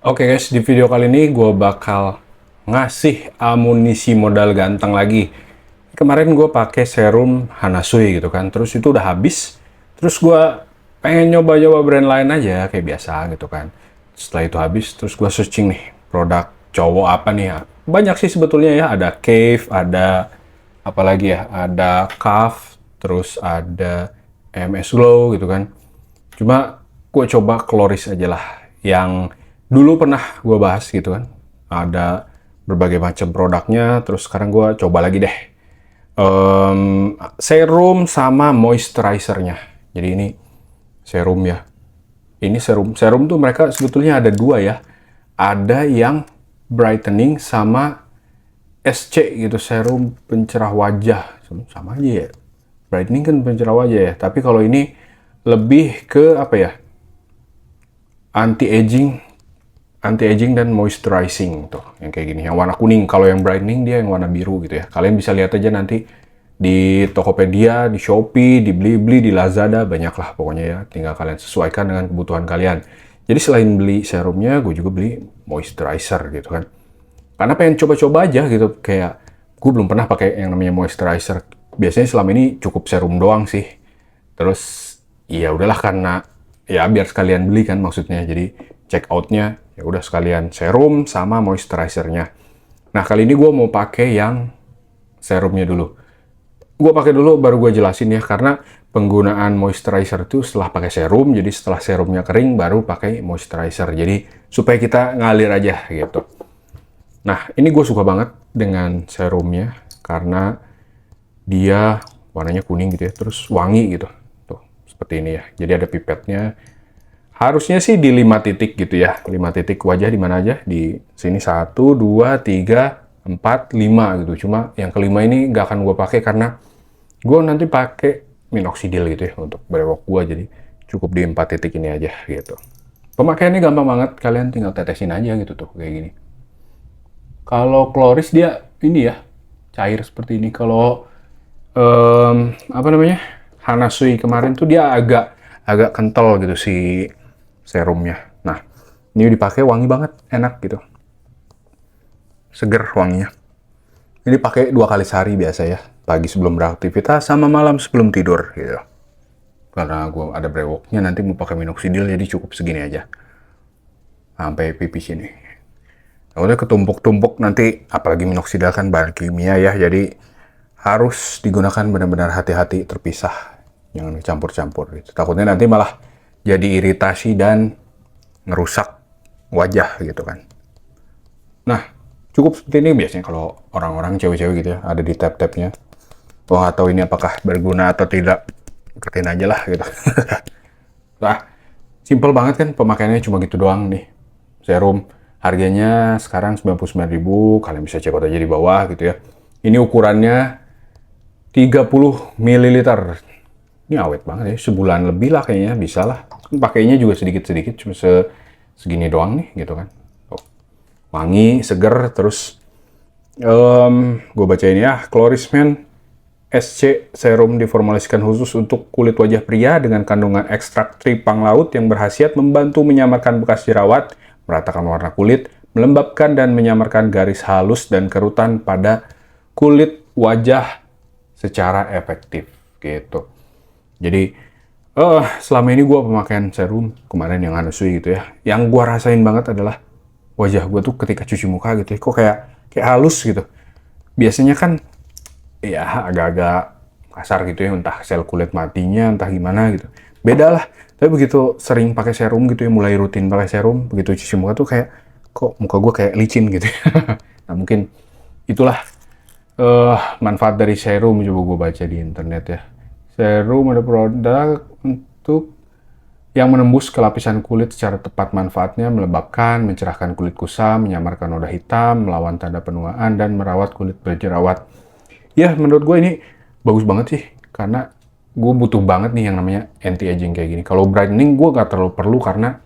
Oke guys, di video kali ini gue bakal ngasih amunisi modal ganteng lagi. Kemarin gue pakai serum Hanasui gitu kan, terus itu udah habis. Terus gue pengen nyoba-nyoba brand lain aja kayak biasa gitu kan. Setelah itu habis, terus gue searching nih produk cowok apa nih ya. Banyak sih sebetulnya ya, ada Cave, ada apa lagi ya, ada Cuff, terus ada MS Glow gitu kan. Cuma gue coba Kloris aja lah, yang dulu pernah gue bahas gitu kan. Ada berbagai macam produknya, terus sekarang gue coba lagi deh. Serum sama moisturizernya. Jadi ini serum ya. Ini serum tuh mereka sebetulnya ada dua ya. Ada yang brightening sama SC gitu, serum pencerah wajah. Sama aja ya. Brightening kan pencerah wajah ya. Tapi kalau ini lebih ke apa ya? Anti-aging dan moisturizing tuh, yang kayak gini, yang warna kuning. Kalau yang brightening dia yang warna biru gitu ya. Kalian bisa lihat aja nanti di Tokopedia, di Shopee, di Blibli, di Lazada, banyak lah pokoknya ya. Tinggal kalian sesuaikan dengan kebutuhan kalian. Jadi selain beli serumnya, gue juga beli moisturizer gitu kan. Karena pengen coba-coba aja gitu, kayak gue belum pernah pakai yang namanya moisturizer. Biasanya selama ini cukup serum doang sih. Terus ya udahlah, karena ya biar sekalian beli kan maksudnya. Jadi check outnya ya udah sekalian serum sama moisturizernya. Nah kali ini gue mau pakai yang serumnya dulu. Gue pakai dulu baru gue jelasin ya, karena penggunaan moisturizer itu setelah pakai serum. Jadi setelah serumnya kering baru pakai moisturizer. Jadi supaya kita ngalir aja gitu. Nah ini gue suka banget dengan serumnya karena dia warnanya kuning gitu ya, terus wangi gitu. Tuh seperti ini ya. Jadi ada pipetnya. Harusnya sih di 5 titik gitu ya. 5 titik wajah di mana aja. Di sini 1, 2, 3, 4, 5 gitu. Cuma yang kelima ini nggak akan gue pakai karena gue nanti pakai minoxidil gitu ya untuk brewok gue. Jadi cukup di 4 titik ini aja gitu. Pemakaiannya gampang banget. Kalian tinggal tetesin aja gitu tuh kayak gini. Kalau Kloris dia ini ya, cair seperti ini. Kalau apa namanya, Hanasui kemarin tuh dia agak kental gitu si serumnya. Nah, ini dipakai wangi banget, enak gitu. Seger wanginya. Ini pakai 2 kali sehari biasa ya. Pagi sebelum beraktivitas sama malam sebelum tidur gitu. Karena gue ada brewoknya, nanti mau pakai minoxidil jadi cukup segini aja. Sampai pipi sini. Nah, udah ketumpuk-tumpuk nanti, apalagi minoxidil kan bahan kimia ya, jadi harus digunakan benar-benar hati-hati, terpisah. Jangan campur-campur gitu. Takutnya nanti malah jadi iritasi dan ngerusak wajah gitu kan. Nah, cukup seperti ini biasanya kalau orang-orang cewek-cewek gitu ya, ada di tab-tabnya. Oh, nggak tahu ini apakah berguna atau tidak, ikutin aja lah gitu. Nah, simple banget kan pemakaiannya, cuma gitu doang nih. Serum harganya sekarang 99.000, kalian bisa cek out aja di bawah gitu ya. Ini ukurannya 30 ml. Ini awet banget ya, sebulan lebih lah kayaknya, bisa lah. Pakainya juga sedikit-sedikit, cuma segini doang nih gitu kan. Tuh. Wangi, seger, terus gue bacain ya. Kloris Men SC serum diformulasikan khusus untuk kulit wajah pria dengan kandungan ekstrak tripang laut yang berkhasiat membantu menyamarkan bekas jerawat, meratakan warna kulit, melembabkan dan menyamarkan garis halus dan kerutan pada kulit wajah secara efektif gitu. Jadi selama ini gue pemakaian serum kemarin yang Hanasui gitu ya, yang gue rasain banget adalah wajah gue tuh ketika cuci muka gitu ya, kok kayak halus gitu. Biasanya kan ya agak-agak kasar gitu ya, entah sel kulit matinya, entah gimana gitu. Beda lah. Tapi begitu sering pakai serum gitu ya, mulai rutin pakai serum, begitu cuci muka tuh kayak kok muka gue kayak licin gitu ya. Nah mungkin itulah manfaat dari serum. Coba gue baca di internet ya. Serum ada produk untuk yang menembus ke lapisan kulit secara tepat. Manfaatnya melembabkan, mencerahkan kulit kusam, menyamarkan noda hitam, melawan tanda penuaan, dan merawat kulit berjerawat. Ya, menurut gue ini bagus banget sih, karena gue butuh banget nih yang namanya anti-aging kayak gini. Kalau brightening gue gak terlalu perlu karena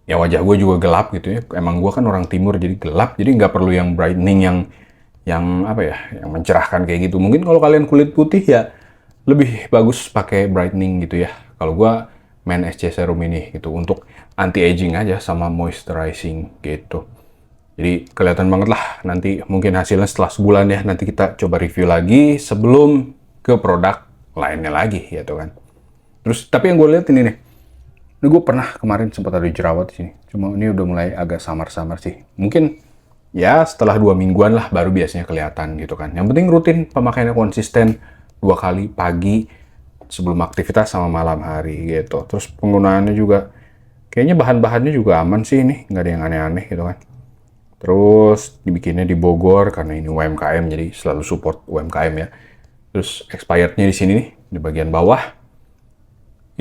ya wajah gue juga gelap gitu ya. Emang gue kan orang timur jadi gelap, jadi nggak perlu yang brightening yang apa ya, yang mencerahkan kayak gitu. Mungkin kalau kalian kulit putih ya lebih bagus pakai brightening gitu ya. Kalau gue main SC serum ini gitu untuk anti-aging aja sama moisturizing gitu. Jadi kelihatan banget lah nanti mungkin hasilnya setelah sebulan ya. Nanti kita coba review lagi sebelum ke produk lainnya lagi gitu kan. Terus tapi yang gue lihat ini nih. Ini gue pernah kemarin sempat ada jerawat di sini. Cuma ini udah mulai agak samar-samar sih. Mungkin ya setelah 2 mingguan lah baru biasanya kelihatan gitu kan. Yang penting rutin pemakaiannya konsisten 2 kali pagi sebelum aktivitas sama malam hari gitu. Terus penggunaannya juga kayaknya bahan-bahannya juga aman sih ini. Nggak ada yang aneh-aneh gitu kan. Terus dibikinnya di Bogor karena ini UMKM jadi selalu support UMKM ya. Terus expirednya di sini nih di bagian bawah.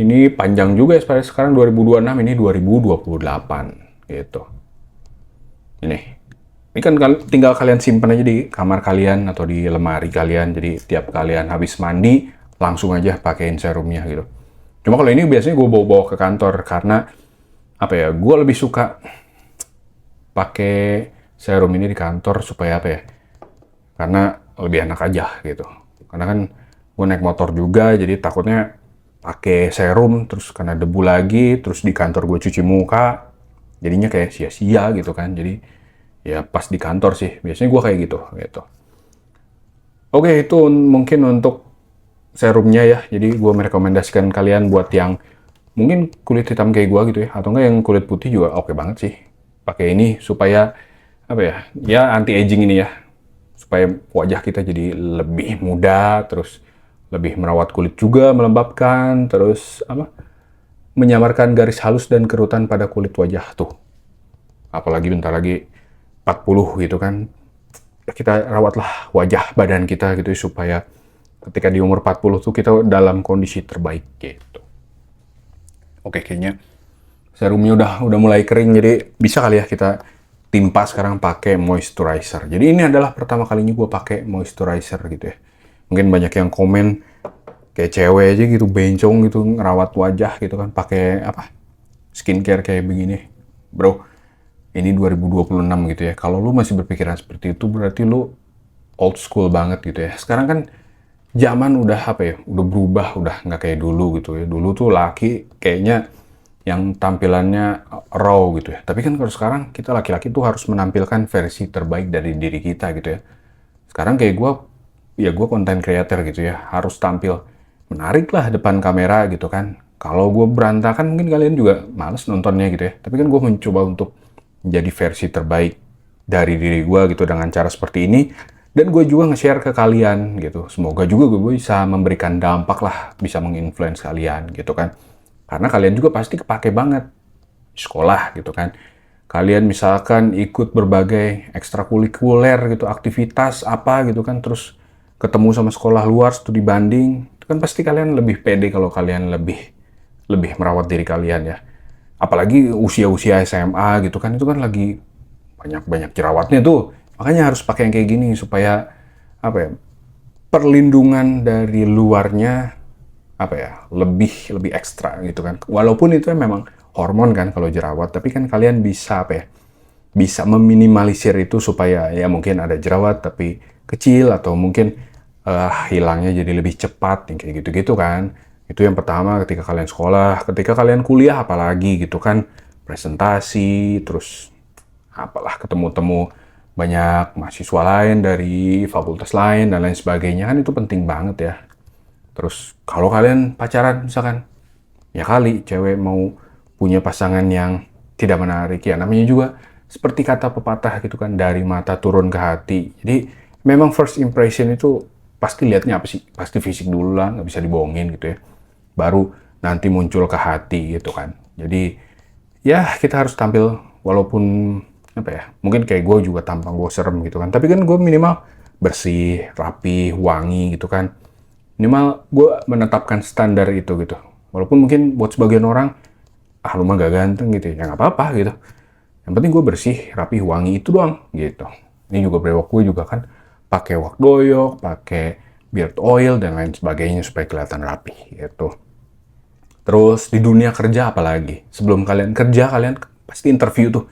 Ini panjang juga ya sekarang 2026 ini 2028 gitu. Ini kan tinggal kalian simpan aja di kamar kalian atau di lemari kalian. Jadi tiap kalian habis mandi langsung aja pakein serumnya gitu. Cuma kalau ini biasanya gue bawa ke kantor karena apa ya? Gue lebih suka pakai serum ini di kantor supaya apa ya? Karena lebih enak aja gitu. Karena kan gue naik motor juga jadi takutnya pakai serum terus kena debu lagi, terus di kantor gue cuci muka, jadinya kayak sia-sia gitu kan. Jadi ya pas di kantor sih biasanya gue kayak gitu. Oke, itu mungkin untuk serumnya ya. Jadi gue merekomendasikan kalian buat yang mungkin kulit hitam kayak gue gitu ya, atau enggak yang kulit putih juga oke banget sih. Pakai ini supaya apa ya? Ya anti aging ini ya, supaya wajah kita jadi lebih muda, terus lebih merawat kulit juga, melembabkan, terus apa? Menyamarkan garis halus dan kerutan pada kulit wajah tuh. Apalagi bentar lagi 40 gitu kan. Kita rawatlah wajah badan kita gitu supaya ketika di umur 40 tuh kita dalam kondisi terbaik gitu. Oke, kayaknya serumnya udah mulai kering jadi bisa kali ya kita timpa sekarang pakai moisturizer. Jadi ini adalah pertama kalinya gue pakai moisturizer gitu ya. Mungkin banyak yang komen kayak cewek aja gitu bencong gitu ngerawat wajah gitu kan pakai apa skincare kayak begini. Bro, ini 2026 gitu ya. Kalau lu masih berpikiran seperti itu berarti lu old school banget gitu ya. Sekarang kan zaman udah apa ya? Udah berubah, udah nggak kayak dulu gitu ya. Dulu tuh laki kayaknya yang tampilannya raw gitu ya. Tapi kan kalau sekarang kita laki-laki tuh harus menampilkan versi terbaik dari diri kita gitu ya. Sekarang kayak gue, ya gue content creator gitu ya, harus tampil menarik lah depan kamera gitu kan. Kalau gue berantakan mungkin kalian juga males nontonnya gitu ya. Tapi kan gue mencoba untuk menjadi versi terbaik dari diri gue gitu dengan cara seperti ini. Dan gue juga nge-share ke kalian gitu. Semoga juga gue bisa memberikan dampak lah, bisa menginfluence kalian gitu kan. Karena kalian juga pasti kepake banget di sekolah gitu kan. Kalian misalkan ikut berbagai ekstrakurikuler gitu, aktivitas apa gitu kan, terus ketemu sama sekolah luar, studi banding, itu kan pasti kalian lebih pede kalau kalian lebih merawat diri kalian ya. Apalagi usia-usia SMA gitu kan, itu kan lagi banyak jerawatnya tuh. Makanya harus pakai yang kayak gini supaya apa ya? Perlindungan dari luarnya apa ya? Lebih ekstra gitu kan. Walaupun itu memang hormon kan kalau jerawat, tapi kan kalian bisa apa ya? Bisa meminimalisir itu supaya ya mungkin ada jerawat tapi kecil atau mungkin hilangnya jadi lebih cepat yang kayak gitu-gitu kan. Itu yang pertama ketika kalian sekolah, ketika kalian kuliah apalagi gitu kan, presentasi, terus apalah ketemu-temu banyak mahasiswa lain dari fakultas lain dan lain sebagainya kan itu penting banget ya. Terus kalau kalian pacaran misalkan, ya kali cewek mau punya pasangan yang tidak menarik ya namanya juga seperti kata pepatah gitu kan dari mata turun ke hati. Jadi memang first impression itu pasti lihatnya apa sih? Pasti fisik dulu lah, nggak bisa dibohongin gitu ya. Baru nanti muncul ke hati gitu kan. Jadi ya kita harus tampil walaupun apa ya, mungkin kayak gue juga tampang gue serem gitu kan. Tapi kan gue minimal bersih, rapi, wangi gitu kan. Minimal gue menetapkan standar itu gitu. Walaupun mungkin buat sebagian orang, ah lu mah gak ganteng gitu ya, nggak apa-apa gitu. Yang penting gue bersih, rapi, wangi itu doang gitu. Ini juga brewok gue juga kan pakai wak doyok, pakai beard oil dan lain sebagainya supaya kelihatan rapi gitu. Terus di dunia kerja apalagi? Sebelum kalian kerja, kalian pasti interview tuh.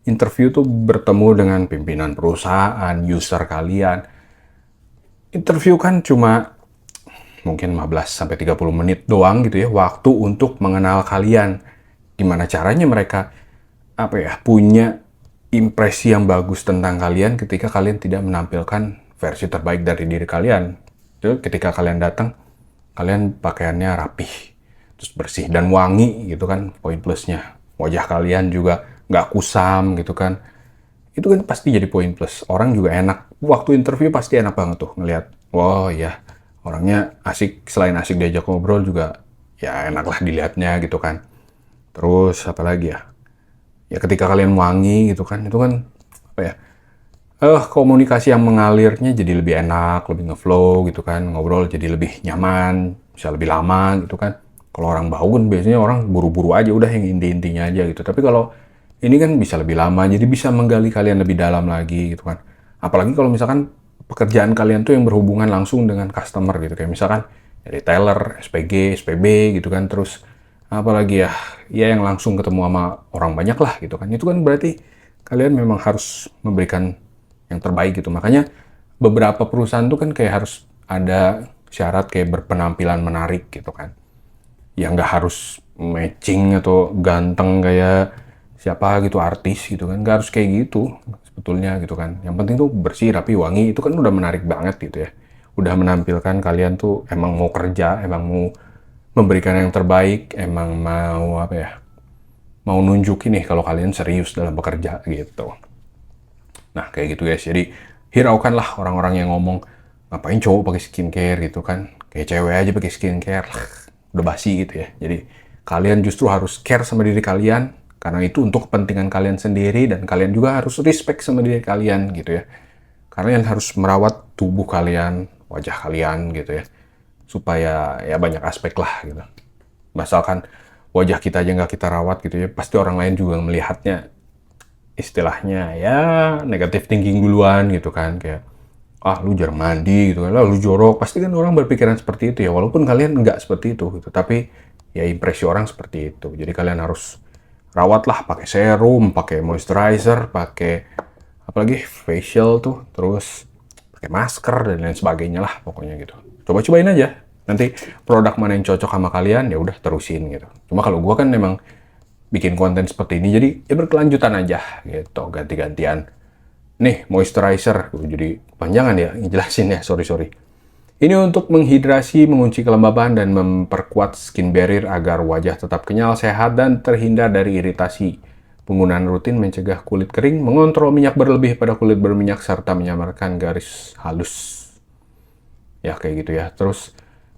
Interview tuh bertemu dengan pimpinan perusahaan, user kalian. Interview kan cuma mungkin 15-30 menit doang gitu ya, waktu untuk mengenal kalian. gimana caranya mereka punya impresi yang bagus tentang kalian ketika kalian tidak menampilkan versi terbaik dari diri kalian. Itu ketika kalian datang, kalian pakaiannya rapih, terus bersih dan wangi gitu kan, poin plusnya. Wajah kalian juga nggak kusam gitu kan. Itu kan pasti jadi poin plus. Orang juga enak. Waktu interview pasti enak banget tuh ngelihat. Wow ya, orangnya asik, selain asik diajak ngobrol juga ya enak lah dilihatnya gitu kan. Terus apa lagi ya? Ya ketika kalian wangi gitu kan, itu kan apa ya, komunikasi yang mengalirnya jadi lebih enak, lebih ngeflow gitu kan, ngobrol jadi lebih nyaman, bisa lebih lama gitu kan. Kalau orang bau kan biasanya orang buru-buru aja, udah yang inti-intinya aja gitu. Tapi kalau ini kan bisa lebih lama, jadi bisa menggali kalian lebih dalam lagi gitu kan. Apalagi kalau misalkan pekerjaan kalian tuh yang berhubungan langsung dengan customer gitu, kayak misalkan dari teller, SPG, SPB gitu kan, terus apalagi ya, ya yang langsung ketemu sama orang banyak lah gitu kan. Itu kan berarti kalian memang harus memberikan yang terbaik gitu. Makanya beberapa perusahaan tuh kan kayak harus ada syarat kayak berpenampilan menarik gitu kan. Ya nggak harus matching atau ganteng kayak siapa gitu artis gitu kan. Nggak harus kayak gitu sebetulnya gitu kan. Yang penting tuh bersih, rapi, wangi, itu kan udah menarik banget gitu ya. Udah menampilkan kalian tuh emang mau kerja, emang mau memberikan yang terbaik, emang mau mau nunjukin nih kalau kalian serius dalam bekerja gitu. Nah, kayak gitu guys. Jadi, hiraukanlah orang-orang yang ngomong, ngapain cowok pakai skincare gitu kan. Kayak cewek aja pakai skincare. Udah basi gitu ya. Jadi, kalian justru harus care sama diri kalian. Karena itu untuk kepentingan kalian sendiri. Dan kalian juga harus respect sama diri kalian gitu ya. Kalian harus merawat tubuh kalian, wajah kalian gitu ya. Supaya ya banyak aspek lah gitu. Misalkan wajah kita aja nggak kita rawat gitu ya. Pasti orang lain juga melihatnya istilahnya ya negatif thinking duluan gitu kan, kayak lu jarang mandi gitu kan, lu jorok, pasti kan orang berpikiran seperti itu ya, walaupun kalian nggak seperti itu gitu, tapi ya impresi orang seperti itu. Jadi kalian harus rawat lah, pakai serum, pakai moisturizer, pakai apalagi facial tuh, terus pakai masker dan lain sebagainya lah pokoknya gitu. Coba-cobain aja, nanti produk mana yang cocok sama kalian ya udah terusin gitu. Cuma kalau gua kan memang bikin konten seperti ini, jadi ya berkelanjutan aja gitu, ganti-gantian. Nih, moisturizer, jadi panjangan ya ngejelasin ya, sorry. Ini untuk menghidrasi, mengunci kelembaban, dan memperkuat skin barrier agar wajah tetap kenyal, sehat, dan terhindar dari iritasi. Penggunaan rutin mencegah kulit kering, mengontrol minyak berlebih pada kulit berminyak, serta menyamarkan garis halus. Ya, kayak gitu ya. Terus,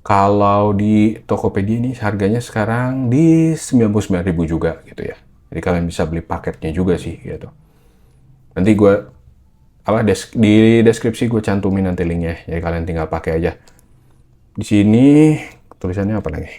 kalau di Tokopedia ini harganya sekarang di 99.000 juga gitu ya. Jadi kalian bisa beli paketnya juga sih gitu. Nanti gue di deskripsi gue cantumin nanti linknya. Jadi kalian tinggal pakai aja. Di sini tulisannya apa lagi?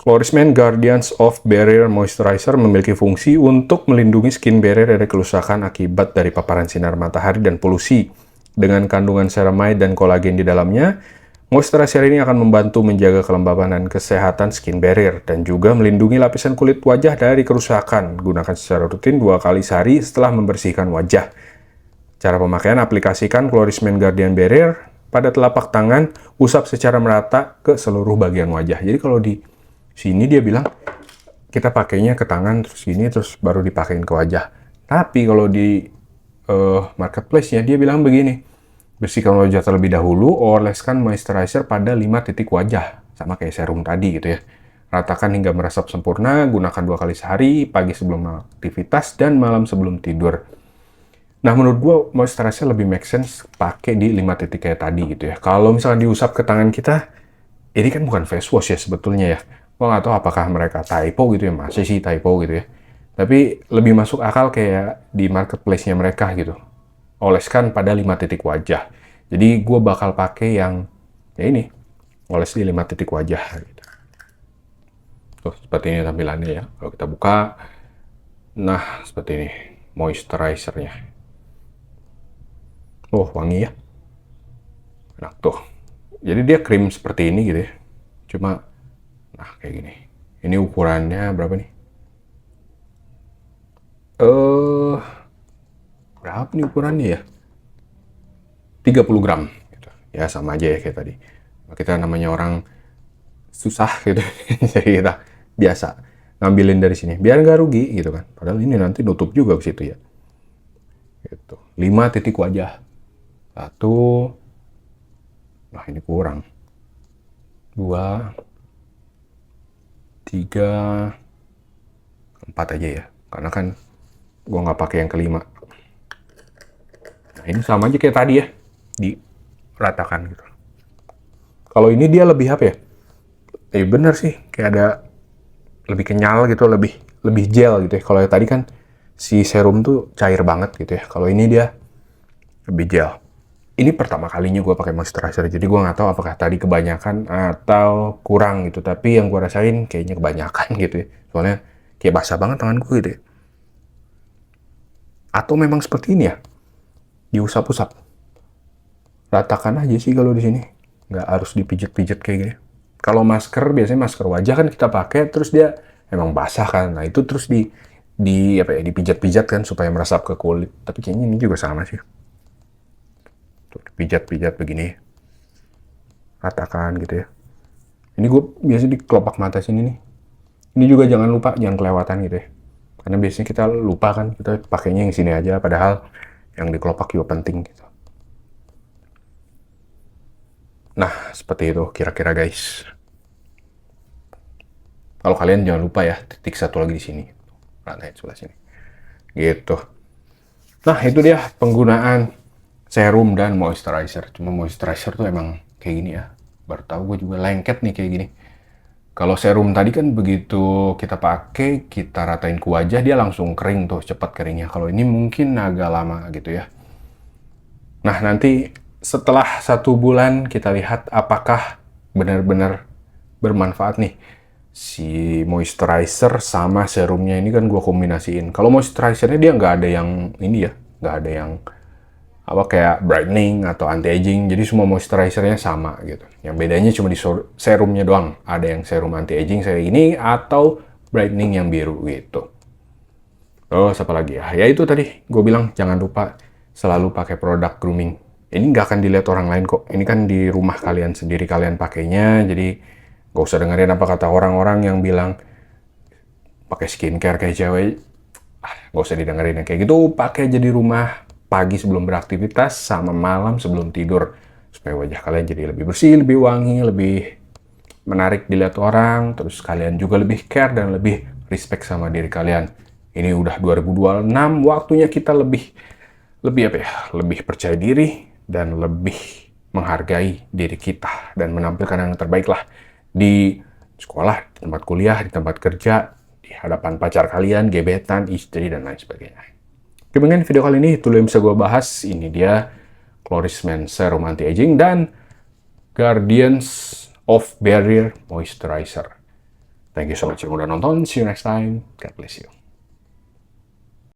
Florisman Guardians of Barrier Moisturizer memiliki fungsi untuk melindungi skin barrier dari kerusakan akibat dari paparan sinar matahari dan polusi. Dengan kandungan ceramide dan kolagen di dalamnya, moisturizer ini akan membantu menjaga kelembaban dan kesehatan skin barrier dan juga melindungi lapisan kulit wajah dari kerusakan. Gunakan secara rutin 2 kali sehari setelah membersihkan wajah. Cara pemakaian, aplikasikan Florisman Guardian Barrier pada telapak tangan, usap secara merata ke seluruh bagian wajah. Jadi kalau di sini dia bilang kita pakainya ke tangan terus gini terus baru dipakein ke wajah. Tapi kalau di marketplace-nya dia bilang begini, bersihkan wajah terlebih dahulu, oleskan moisturizer pada 5 titik wajah, sama kayak serum tadi gitu ya. Ratakan hingga meresap sempurna, gunakan 2 kali sehari, pagi sebelum aktivitas dan malam sebelum tidur. Nah, menurut gue moisturizer lebih make sense pakai di 5 titik kayak tadi gitu ya. Kalau misalnya diusap ke tangan kita, ini kan bukan face wash ya sebetulnya ya. Gue nggak tahu apakah mereka typo gitu ya, masih sih typo gitu ya. Tapi lebih masuk akal kayak di marketplace-nya mereka gitu. Oleskan pada 5 titik wajah. Jadi gue bakal pakai yang ya ini, oles di 5 titik wajah gitu. Tuh, seperti ini tampilannya ya. Kalau kita buka, nah seperti ini moisturizernya. Oh, wangi ya. Nah, tuh. Jadi dia krim seperti ini gitu ya. Cuma, nah kayak gini. Ini ukurannya berapa nih? Berapa nih ukurannya ya? 30 gram. Gitu. Ya sama aja ya kayak tadi. Kita namanya orang susah gitu. Jadi kita biasa. ngambilin dari sini biar nggak rugi gitu kan. Padahal ini nanti nutup juga ke situ ya. Gitu. 5 titik wajah. 1. Nah, ini kurang. 2, 3, 4 aja ya. Karena kan gua nggak pakai yang kelima. Nah, ini sama aja kayak tadi ya. Diratakan gitu. Kalau ini dia lebih apa ya? Bener sih, kayak ada lebih kenyal gitu, lebih gel gitu ya. Kalau yang tadi kan si serum tuh cair banget gitu ya. Kalau ini dia lebih gel. Ini pertama kalinya gue pakai moisturizer, jadi gue nggak tahu apakah tadi kebanyakan atau kurang gitu. Tapi yang gue rasain kayaknya kebanyakan gitu ya. Soalnya kayak basah banget tangan gue gitu ya. Atau memang seperti ini ya, diusap-usap. Ratakan aja sih kalau di sini, nggak harus dipijit-pijit kayak gini. Kalau masker, biasanya masker wajah kan kita pakai terus dia emang basah kan. Nah itu terus di apa ya, dipijat-pijat kan supaya meresap ke kulit. Tapi kayaknya ini juga sama sih. Tuh, dipijat-pijat begini, ratakan gitu ya. Ini gue biasanya di kelopak mata sini nih. Ini juga jangan lupa, jangan kelewatan gitu ya. Karena biasanya kita lupa kan, kita pakainya yang sini aja, padahal yang di kelopak juga penting gitu. Nah, seperti itu kira-kira guys. Kalau kalian jangan lupa ya, titik satu lagi di sini. Ratain sebelah sini. Gitu. Nah, itu dia penggunaan serum dan moisturizer. Cuma moisturizer tuh emang kayak gini ya. Baru tahu gue juga lengket nih kayak gini. Kalau serum tadi kan begitu kita pakai, kita ratain ke wajah, dia langsung kering tuh, cepat keringnya. Kalau ini mungkin agak lama gitu ya. Nah, nanti setelah 1 bulan kita lihat apakah benar-benar bermanfaat nih si moisturizer sama serumnya. Ini kan gue kombinasiin. Kalau moisturizernya dia nggak ada yang ini ya, nggak ada yang apa kayak brightening atau anti-aging, jadi semua moisturizernya sama gitu. Yang bedanya cuma di serumnya doang. Ada yang serum anti-aging kayak ini atau brightening yang biru gitu. Terus apa lagi ya? Ya itu tadi gue bilang jangan lupa selalu pakai produk grooming. Ini nggak akan dilihat orang lain kok. Ini kan di rumah kalian sendiri kalian pakainya, jadi gak usah dengerin apa kata orang-orang yang bilang pakai skincare kayak cewek. Gak usah didengerin yang kayak gitu. Pakai aja di rumah pagi sebelum beraktivitas sama malam sebelum tidur supaya wajah kalian jadi lebih bersih, lebih wangi, lebih menarik dilihat orang. Terus kalian juga lebih care dan lebih respect sama diri kalian. Ini udah 2026, waktunya kita lebih apa ya? Lebih percaya diri dan lebih menghargai diri kita dan menampilkan yang terbaik lah di sekolah, di tempat kuliah, di tempat kerja, di hadapan pacar kalian, gebetan, istri, dan lain sebagainya. Oke, mungkin video kali ini itu yang bisa gue bahas. Ini dia Cloris Men Serum Anti-Aging dan Guardians of Barrier Moisturizer. Thank you so much yang udah nonton. See you next time. God bless you.